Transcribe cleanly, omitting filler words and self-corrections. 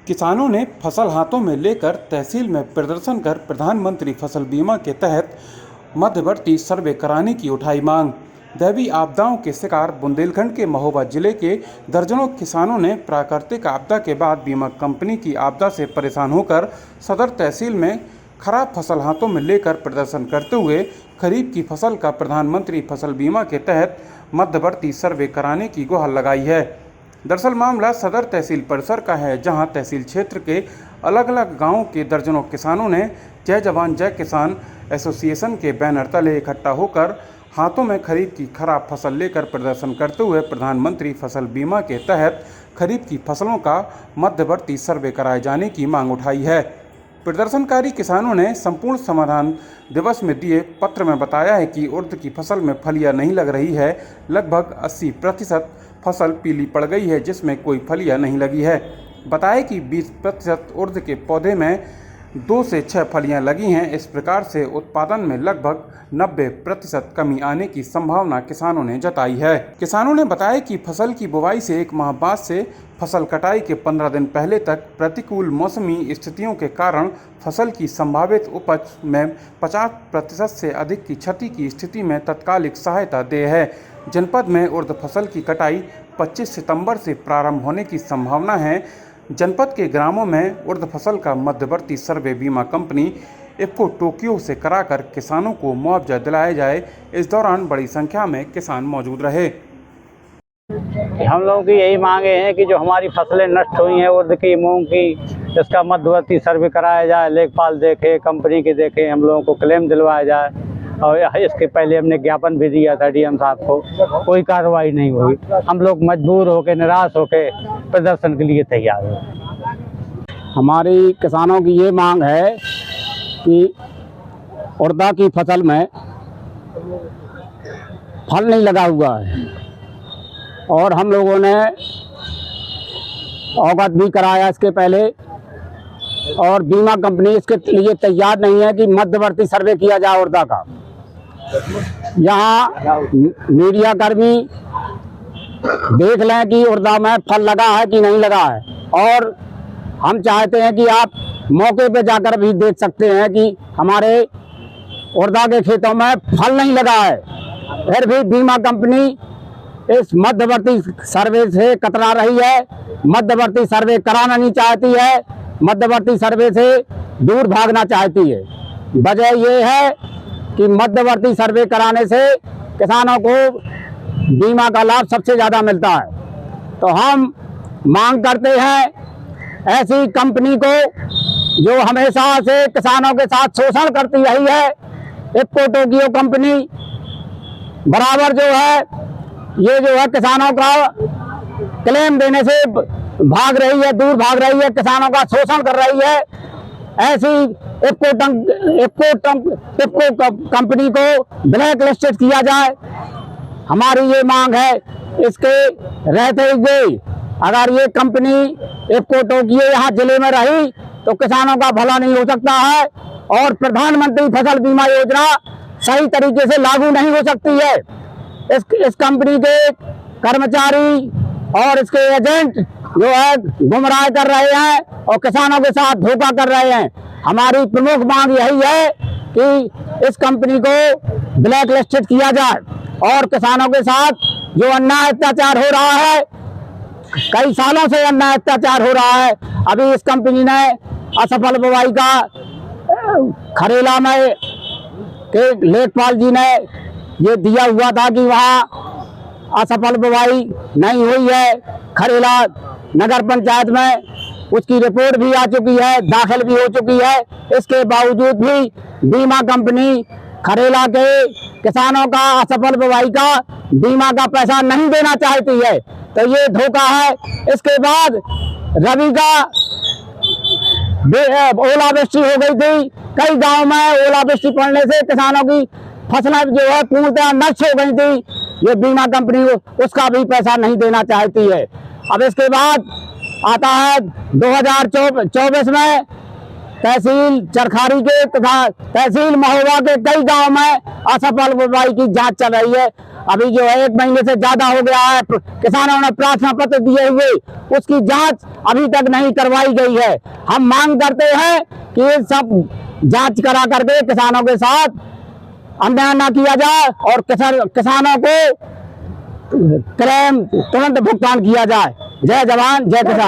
किसानों ने फसल हाथों में लेकर तहसील में प्रदर्शन कर प्रधानमंत्री फसल बीमा के तहत मध्यवर्ती सर्वे कराने की उठाई मांग। दैवीय आपदाओं के शिकार बुंदेलखंड के महोबा जिले के दर्जनों किसानों ने प्राकृतिक आपदा के बाद बीमा कंपनी की आपदा से परेशान होकर सदर तहसील में खराब फसल हाथों में लेकर प्रदर्शन करते हुए खरीफ की फसल का प्रधानमंत्री फसल बीमा के तहत मध्यवर्ती सर्वे कराने की गुहार लगाई है। दरअसल मामला सदर तहसील परिसर का है, जहां तहसील क्षेत्र के अलग अलग गांवों के दर्जनों किसानों ने जय जवान जय किसान एसोसिएशन के बैनर तले इकट्ठा होकर हाथों में खरीफ की खराब फसल लेकर प्रदर्शन करते हुए प्रधानमंत्री फसल बीमा के तहत खरीफ की फसलों का मध्यवर्ती सर्वे कराए जाने की मांग उठाई है। प्रदर्शनकारी किसानों ने संपूर्ण समाधान दिवस में दिए पत्र में बताया है कि उर्द की फसल में फलियां नहीं लग रही है। लगभग 80% फसल पीली पड़ गई है, जिसमें कोई फलियां नहीं लगी है। बताया कि 20% उर्द के पौधे में 2 से 6 फलियां लगी हैं। इस प्रकार से उत्पादन में लगभग 90% कमी आने की संभावना किसानों ने जताई है। किसानों ने बताया कि फसल की बुवाई से 1 माह बाद से फसल कटाई के 15 दिन पहले तक प्रतिकूल मौसमी स्थितियों के कारण फसल की संभावित उपज में 50% से अधिक की क्षति की स्थिति में तत्कालिक सहायता दे है। जनपद में उर्द फसल की कटाई 25 सितंबर से प्रारंभ होने की संभावना है। जनपद के ग्रामों में उर्द फसल का मध्यवर्ती सर्वे बीमा कंपनी इफ्को टोक्यो से कराकर किसानों को मुआवजा दिलाया जाए। इस दौरान बड़ी संख्या में किसान मौजूद रहे। हम लोगों की यही मांगे हैं कि जो हमारी फसलें नष्ट हुई हैं उर्द की, मूंग की, इसका मध्यवर्ती सर्वे कराया जाए, लेखपाल देखे, कंपनी के देखे, हम लोगों को क्लेम दिलवाया जाए। और इसके पहले हमने ज्ञापन भी दिया था डीएम साहब को, कोई कार्रवाई नहीं हुई। हम लोग मजबूर होकर, निराश होकर प्रदर्शन के लिए तैयार हैं। हमारी किसानों की ये मांग है कि उर्दा की फसल में फल नहीं लगा हुआ है और हम लोगों ने अवगत भी कराया इसके पहले, और बीमा कंपनी इसके लिए तैयार नहीं है कि मध्यवर्ती सर्वे किया जाए उर्दा का। यहाँ मीडिया कर्मी देख लें कि उर्दा में फल लगा है कि नहीं लगा है, और हम चाहते हैं कि आप मौके पे जाकर भी देख सकते हैं कि हमारे उर्दा के खेतों में फल नहीं लगा है। फिर भी बीमा कंपनी इस मध्यवर्ती सर्वे से कतरा रही है, मध्यवर्ती सर्वे कराना नहीं चाहती है, मध्यवर्ती सर्वे से दूर भागना चाहती है। वजह यह है कि मध्यवर्ती सर्वे कराने से किसानों को बीमा का लाभ सबसे ज़्यादा मिलता है। तो हम मांग करते हैं ऐसी कंपनी को जो हमेशा से किसानों के साथ शोषण करती रही है, इफ्को टोक्यो कंपनी बराबर जो है ये जो है किसानों का क्लेम देने से भाग रही है, दूर भाग रही है, किसानों का शोषण कर रही है। ऐसी इफ्को कंपनी को ब्लैक लिस्टेड किया जाए, हमारी ये मांग है। इसके रहते हुए अगर ये कंपनी इफ्को टोक्यो यहाँ जिले में रही तो किसानों का भला नहीं हो सकता है और प्रधानमंत्री फसल बीमा योजना सही तरीके से लागू नहीं हो सकती है। इस कंपनी के कर्मचारी और इसके एजेंट जो है गुमराह कर रहे हैं और किसानों के साथ धोखा कर रहे हैं। हमारी प्रमुख मांग यही है कि इस कंपनी को ब्लैक लिस्टेड किया जाए और किसानों के साथ जो अन्याय अत्याचार हो रहा है, कई सालों से अन्याय अत्याचार हो रहा है। अभी इस कंपनी ने असफल बुवाई का खरेला में के लेखपाल जी ने ये दिया हुआ था कि वहाँ असफल बुवाई नहीं हुई है। खरेला नगर पंचायत में उसकी रिपोर्ट भी आ चुकी है, दाखिल भी हो चुकी है। इसके बावजूद भी बीमा कंपनी खरेला के किसानों का असफल बुवाई का बीमा का पैसा नहीं देना चाहती है, तो ये धोखा है। इसके बाद रबी का ओलावृष्टि हो गई थी, कई गांव में ओलावृष्टि पड़ने से किसानों की फसलें जो है पूर्णतः नष्ट हो गई थी। ये बीमा कंपनी उसका भी पैसा नहीं देना चाहती है। अब इसके बाद आता है 2024 में तहसील चरखारी के तथा तहसील महोबा के कई गांव में असफल बुवाई की जांच चल रही है। अभी जो है 1 महीने से ज्यादा हो गया है, किसानों ने प्रार्थना पत्र दिए हुए, उसकी जांच अभी तक नहीं करवाई गई है। हम मांग करते हैं कि ये सब जांच करा करके किसानों के साथ अन्याय न किया जाए और किसानों को क्लेम तुरंत भुगतान किया जाए। जय जवान जय किसान।